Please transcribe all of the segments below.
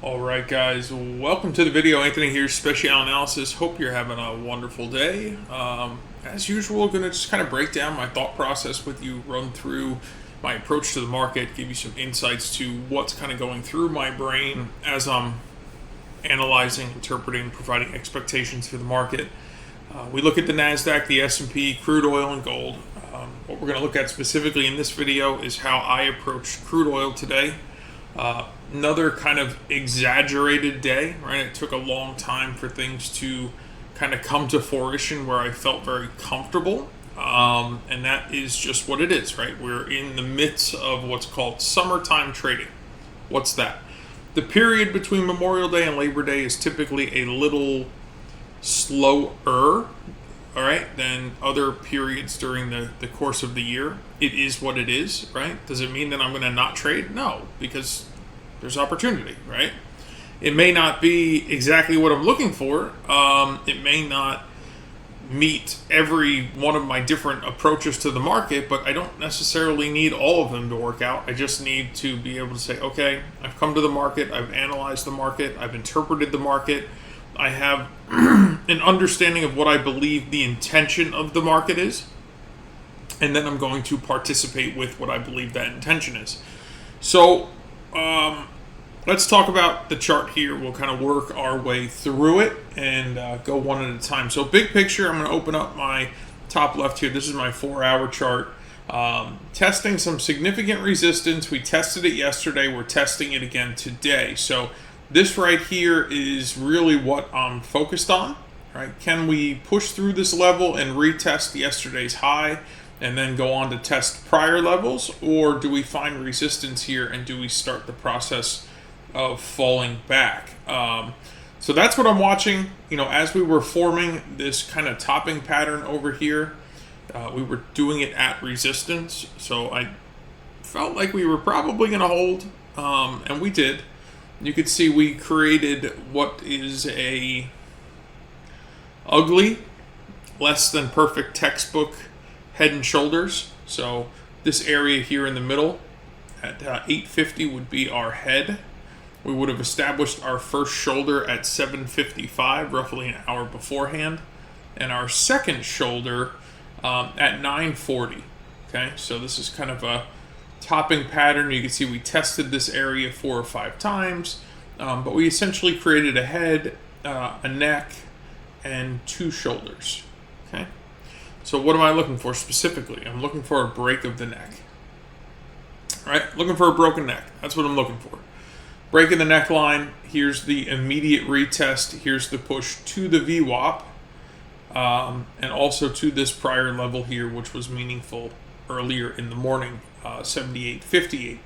All right, guys, welcome to the video. Anthony here, Special Analysis. Hope you're having a wonderful day. As usual, going to just kind of break down my thought process with you, run through my approach to the market, give you some insights to what's kind of going through my brain as I'm analyzing, interpreting, providing expectations for the market. We look at the NASDAQ, the S&P, crude oil, and gold. What we're going to look at specifically in this video is how I approach crude oil today. Another kind of exaggerated day, right? It took a long time for things to kind of come to fruition where I felt very comfortable. And that is just what it is, right? We're in the midst of what's called summertime trading. What's that? The period between Memorial Day and Labor Day is typically a little slower, all right, than other periods during the course of the year. It is what it is, right? Does it mean that I'm going to not trade? No, because there's opportunity, right? It may not be exactly what I'm looking for. It may not meet every one of my different approaches to the market, but I don't necessarily need all of them to work out. I just need to be able to say, okay, I've come to the market, I've analyzed the market, I've interpreted the market, I have an understanding of what I believe the intention of the market is, and then I'm going to participate with what I believe that intention is. So let's talk about the chart here. We'll kind of work our way through it and go one at a time. So big picture, I'm going to open up my top left here. This is my 4-hour chart. Testing some significant resistance. We tested it yesterday. We're testing it again today. So this right here is really what I'm focused on, right? Can we push through this level and retest yesterday's high and then go on to test prior levels? Or do we find resistance here and do we start the process of falling back? So that's what I'm watching. You know, as we were forming this kind of topping pattern over here, we were doing it at resistance. So I felt like we were probably going to hold, and we did. You could see we created what is a ugly, less than perfect textbook head and shoulders. So this area here in the middle at 850 would be our head. We would have established our first shoulder at 755, roughly an hour beforehand, and our second shoulder at 940. Okay, so this is kind of a topping pattern. You can see we tested this area 4 or 5 times, but we essentially created a head, a neck, and 2 shoulders. Okay, so what am I looking for specifically? I'm looking for a break of the neck. All right, looking for a broken neck. That's what I'm looking for. Breaking the neckline. Here's the immediate retest. Here's the push to the VWAP, and also to this prior level here, which was meaningful earlier in the morning, 78.58.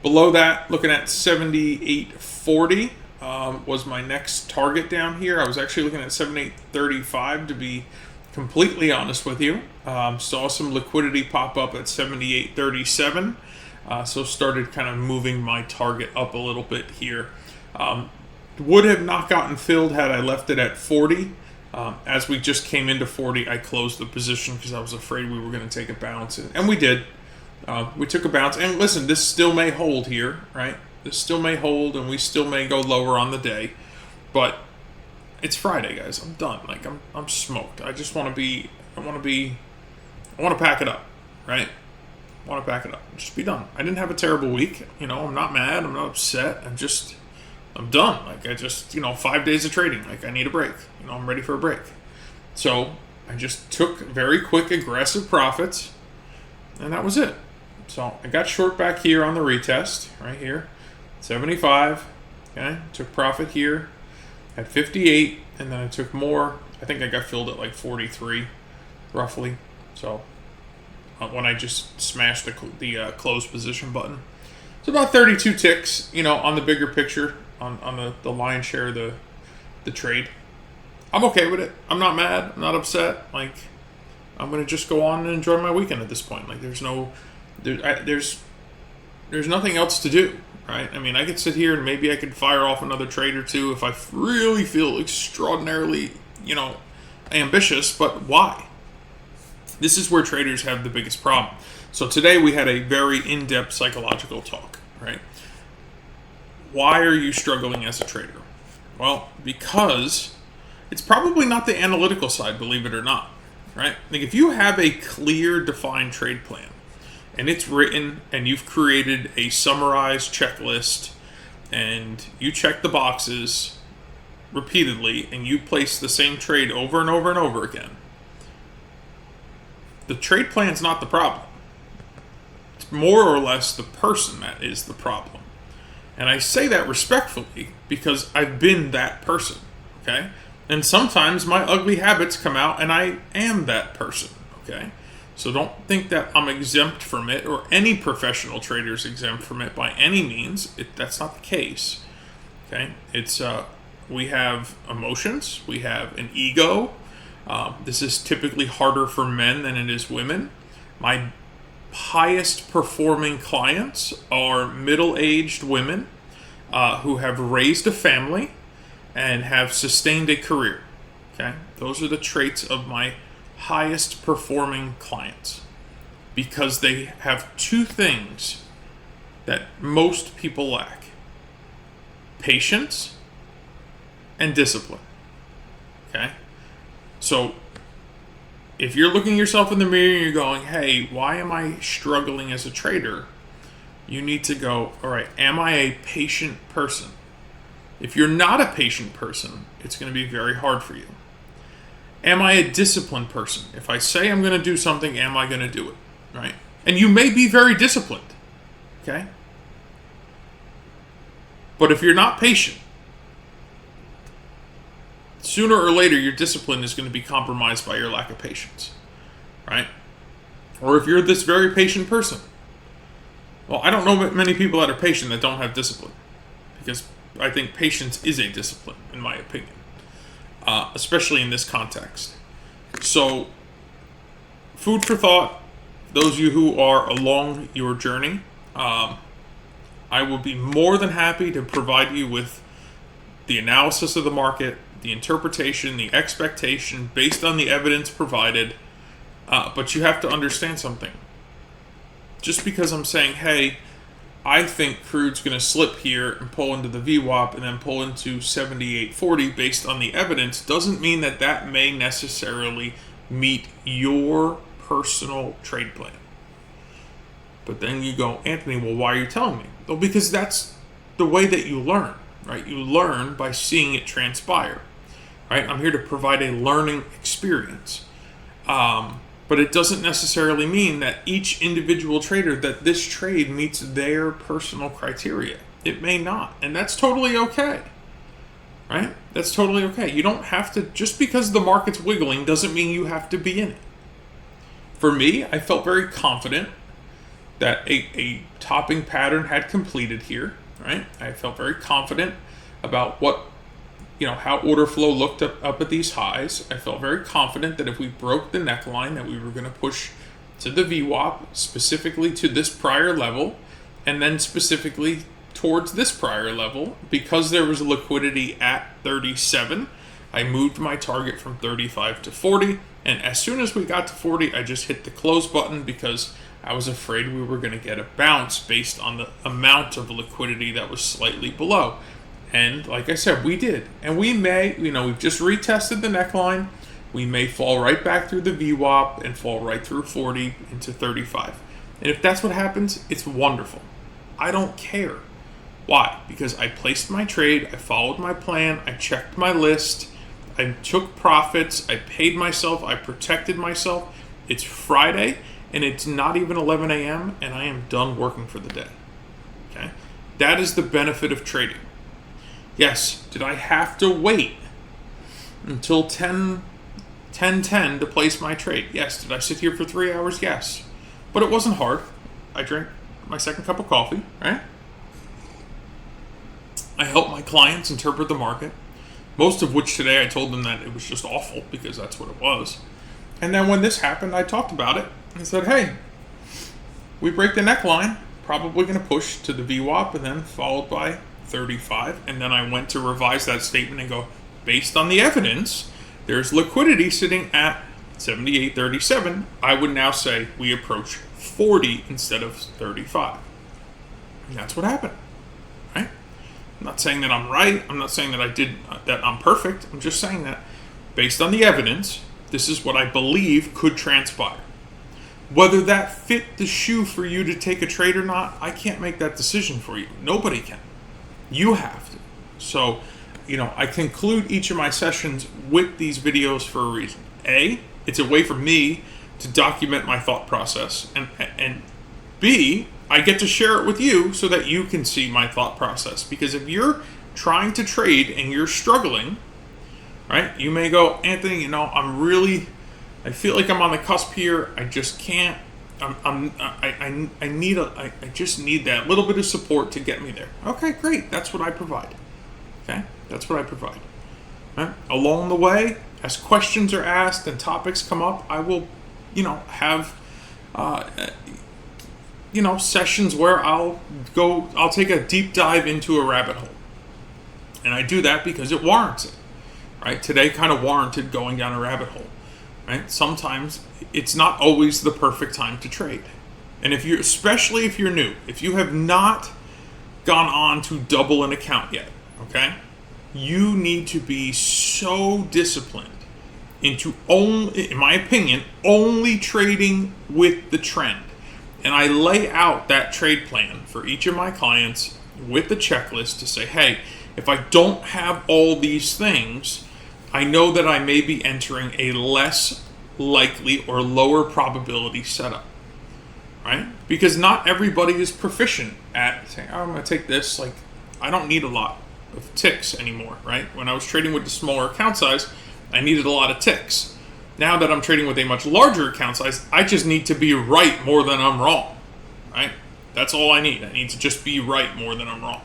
Below that, looking at 78.40 was my next target down here. I was actually looking at 78.35 to be completely honest with you. Saw some liquidity pop up at 78.37. So started kind of moving my target up a little bit here. Would have not gotten filled had I left it at 40. As we just came into 40, I closed the position because I was afraid we were going to take a bounce. And we did. We took a bounce. And listen, this still may hold here, right? This still may hold and we still may go lower on the day. But it's Friday, guys. I'm done. Like, I'm smoked. I just want to pack it up, right? I want to back it up. Just be done. I didn't have a terrible week. You know, I'm not mad. I'm not upset. I'm done. Like, 5 days of trading. Like, I need a break. You know, I'm ready for a break. So I just took very quick, aggressive profits, and that was it. So I got short back here on the retest, right here, 75. Okay, took profit here at 58, and then I took more. I think I got filled at like 43, roughly. So when I just smashed the close position button. So about 32 ticks, you know, on the bigger picture, on the lion's share of the trade. I'm okay with it. I'm not mad. I'm not upset. Like, I'm going to just go on and enjoy my weekend at this point. Like, there's nothing else to do, right? I mean, I could sit here and maybe I could fire off another trade or two if I really feel extraordinarily, ambitious, but why? This is where traders have the biggest problem. So today we had a very in-depth psychological talk, right? why are you struggling as a trader? Well, because it's probably not the analytical side, believe it or not, right? Like if you have a clear, defined trade plan and it's written and you've created a summarized checklist and you check the boxes repeatedly and you place the same trade over and over and over again, the trade plan's not the problem. It's more or less the person that is the problem. And I say that respectfully because I've been that person, okay? And sometimes my ugly habits come out and I am that person, okay? So don't think that I'm exempt from it or any professional trader is exempt from it by any means. That's not the case, okay? It's we have emotions, we have an ego. This is typically harder for men than it is women. My highest performing clients are middle-aged women who have raised a family and have sustained a career. Okay, those are the traits of my highest performing clients because they have two things that most people lack: patience and discipline. Okay, so if you're looking yourself in the mirror and you're going, hey, why am I struggling as a trader? You need to go, all right, am I a patient person? If you're not a patient person, it's going to be very hard for you. Am I a disciplined person? If I say I'm going to do something, am I going to do it? Right? And you may be very disciplined. Okay? But if you're not patient, sooner or later, your discipline is going to be compromised by your lack of patience, right? Or if you're this very patient person, well, I don't know many people that are patient that don't have discipline, because I think patience is a discipline, in my opinion, especially in this context. So, food for thought, those of you who are along your journey, I will be more than happy to provide you with the analysis of the market, the interpretation, the expectation based on the evidence provided. But you have to understand something. Just because I'm saying, hey, I think crude's going to slip here and pull into the VWAP and then pull into 78.40 based on the evidence doesn't mean that that may necessarily meet your personal trade plan. But then you go, Anthony, well, why are you telling me? Well, because that's the way that you learn, right? You learn by seeing it transpire, right? I'm here to provide a learning experience. But it doesn't necessarily mean that each individual trader, that this trade meets their personal criteria. It may not, and that's totally okay, right? That's totally okay. You don't have to, just because the market's wiggling doesn't mean you have to be in it. For me, I felt very confident that a topping pattern had completed here, right? I felt very confident about what, how order flow looked up at these highs. I felt very confident that if we broke the neckline, that we were going to push to the VWAP, specifically to this prior level, and then specifically towards this prior level. Because there was liquidity at 37, I moved my target from 35 to 40, and as soon as we got to 40, I just hit the close button because I was afraid we were going to get a bounce based on the amount of liquidity that was slightly below. And like I said, we did. And we may, we've just retested the neckline. We may fall right back through the VWAP and fall right through 40 into 35. And if that's what happens, it's wonderful. I don't care. Why? Because I placed my trade, I followed my plan, I checked my list, I took profits, I paid myself, I protected myself. It's Friday, and it's not even 11 a.m., and I am done working for the day. Okay? That is the benefit of trading. Yes, did I have to wait until 10:10 to place my trade? Yes. Did I sit here for 3 hours? Yes. But it wasn't hard. I drank my second cup of coffee, right? I helped my clients interpret the market, most of which today I told them that it was just awful because that's what it was. And then when this happened, I talked about it and said, hey, we break the neckline, probably going to push to the VWAP and then followed by 35. And then I went to revise that statement and go, based on the evidence, there's liquidity sitting at 78.37. I would now say we approach 40 instead of 35. And that's what happened, right? I'm not saying that I'm right. I'm not saying that I'm perfect. I'm just saying that based on the evidence, this is what I believe could transpire. Whether that fit the shoe for you to take a trade or not, I can't make that decision for you. Nobody can. You have to. So, I conclude each of my sessions with these videos for a reason. A, it's a way for me to document my thought process. And B, I get to share it with you so that you can see my thought process. Because if you're trying to trade and you're struggling, right, you may go, Anthony, I feel like I'm on the cusp here. I just can't. I just need that little bit of support to get me there. Okay, great. That's what I provide. Okay, that's what I provide. Right? Along the way, as questions are asked and topics come up, I will, have, sessions where I'll take a deep dive into a rabbit hole, and I do that because it warrants it. Right? Today kind of warranted going down a rabbit hole. Right? Sometimes it's not always the perfect time to trade. And especially if you're new, if you have not gone on to double an account yet, okay, you need to be so disciplined into only, in my opinion, only trading with the trend. And I lay out that trade plan for each of my clients with the checklist to say, hey, if I don't have all these things, I know that I may be entering a less likely or lower probability setup, right? Because not everybody is proficient at saying, I'm going to take this. Like, I don't need a lot of ticks anymore, right? When I was trading with the smaller account size, I needed a lot of ticks. Now that I'm trading with a much larger account size, I just need to be right more than I'm wrong, right? That's all I need. I need to just be right more than I'm wrong.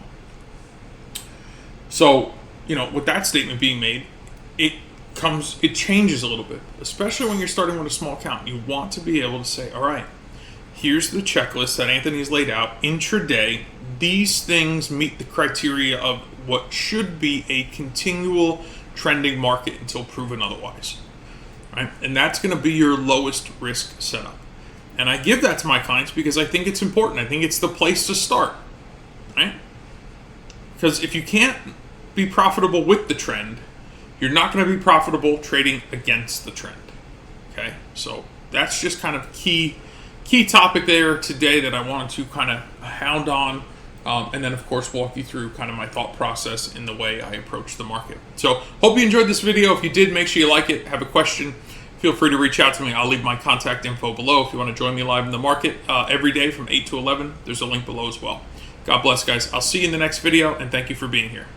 So, with that statement being made, it changes a little bit, especially when you're starting with a small account. You want to be able to say, all right, here's the checklist that Anthony's laid out. Intraday, these things meet the criteria of what should be a continual trending market until proven otherwise, right? And that's going to be your lowest risk setup. And I give that to my clients because I think it's important. I think it's the place to start, right? Because if you can't be profitable with the trend, you're not going to be profitable trading against the trend. Okay, so that's just kind of key topic there today that I wanted to kind of hound on, and then of course walk you through kind of my thought process in the way I approach the market. So hope you enjoyed this video. If you did, make sure you like it. Have a question, feel free to reach out to me. I'll leave my contact info below if you want to join me live in the market every day from 8 to 11. There's a link below as well. God bless, guys. I'll see you in the next video, and thank you for being here.